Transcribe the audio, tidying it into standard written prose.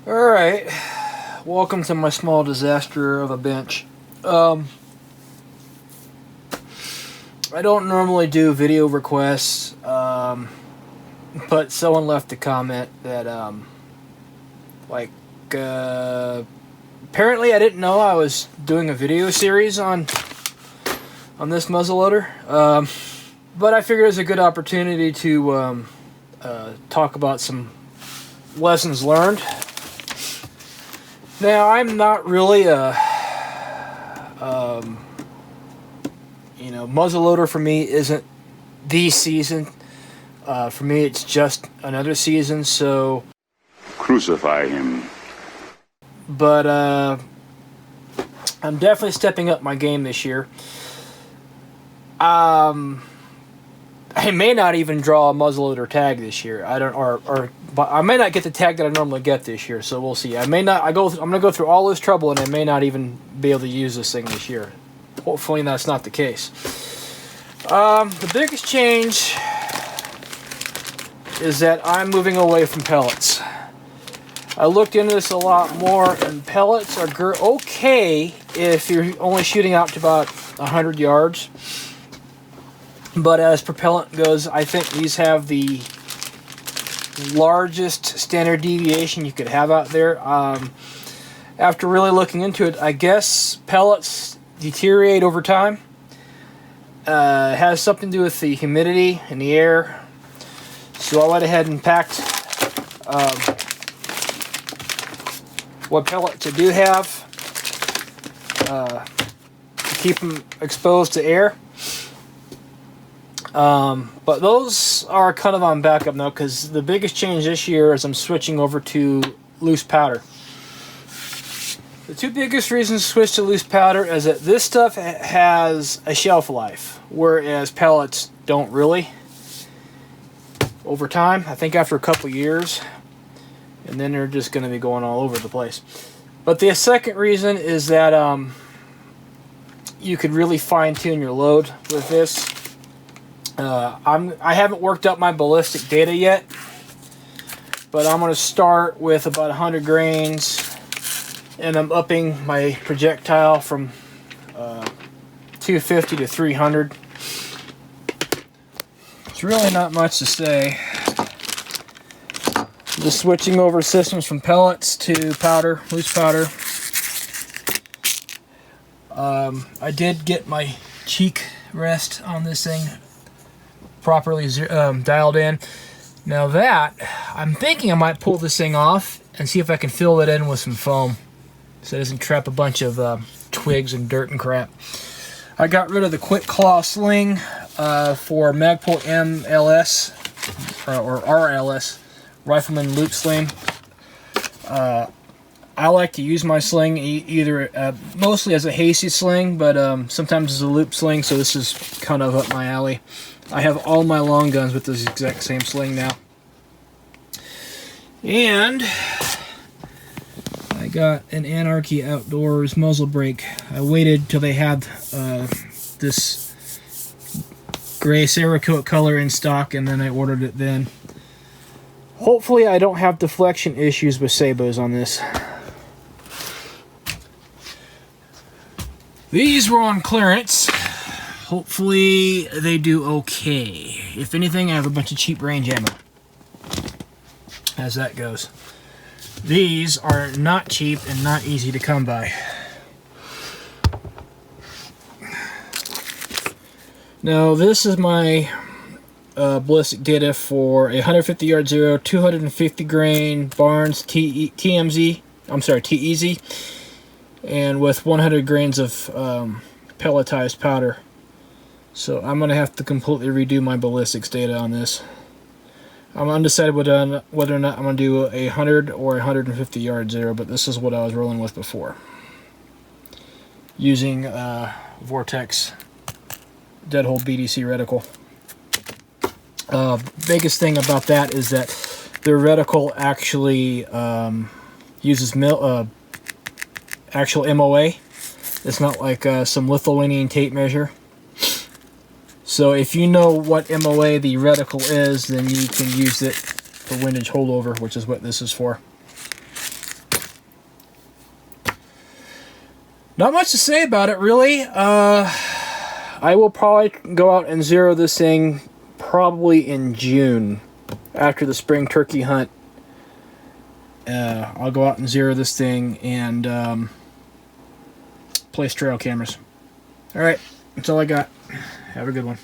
Alright, welcome to my small disaster of a bench. I don't normally do video requests, but someone left a comment that, apparently I didn't know I was doing a video series on this muzzleloader, but I figured it was a good opportunity to talk about some lessons learned. Now, I'm not really a, muzzleloader for me isn't the season. For me, it's just another season, so... Crucify him. But, I'm definitely stepping up my game this year. I may not even draw a muzzleloader tag this year. But I may not get the tag that I normally get this year, so we'll see. I'm gonna go through all this trouble, and I may not even be able to use this thing this year. Hopefully, that's not the case. The biggest change is that I'm moving away from pellets. I looked into this a lot more, and pellets are okay if you're only shooting out to about 100 yards. But as propellant goes, I think these have the largest standard deviation you could have out there. After really looking into it, I guess pellets deteriorate over time. It has something to do with the humidity in the air. So I went ahead and packed what pellets I do have to keep them exposed to air. But those are kind of on backup now, because the biggest change this year is I'm switching over to loose powder. The two biggest reasons to switch to loose powder is that this stuff has a shelf life, whereas pellets don't really. Over time, I think after a couple years, and then they're just going to be going all over the place. But the second reason is that you could really fine-tune your load with this. I haven't worked up my ballistic data yet, but I'm going to start with about 100 grains, and I'm upping my projectile from 250 to 300. It's really not much to say. Just switching over systems from pellets to powder, loose powder. I did get my cheek rest on this thing properly dialed in. Now that, I'm thinking I might pull this thing off and see if I can fill it in with some foam so it doesn't trap a bunch of twigs and dirt and crap. I got rid of the Quick Claw sling for Magpul MLS or RLS, Rifleman Loop Sling. I like to use my sling either mostly as a hasty sling, but sometimes as a loop sling, so this is kind of up my alley. I have all my long guns with this exact same sling now. And I got an Anarchy Outdoors muzzle brake. I waited till they had this gray Cerakote color in stock, and then I ordered it then. Hopefully I don't have deflection issues with sabots on this. These were on clearance. Hopefully they do okay. If anything, I have a bunch of cheap range ammo, as that goes. These are not cheap and not easy to come by. Now this is my ballistic data for a 150 yard zero, 250 grain Barnes TEZ, and with 100 grains of pelletized powder. So I'm going to have to completely redo my ballistics data on this. I'm undecided whether or not I'm going to do a 100 or 150 yard zero, but this is what I was rolling with before, using Vortex Deadhold BDC reticle. Biggest thing about that is that the reticle actually uses actual MOA. It's not like some Lithuanian tape measure. So if you know what MOA the reticle is, then you can use it for windage holdover, which is what this is for. Not much to say about it, really. I will probably go out and zero this thing probably in June after the spring turkey hunt. I'll go out and zero this thing and place trail cameras. All right, that's all I got. Have a good one.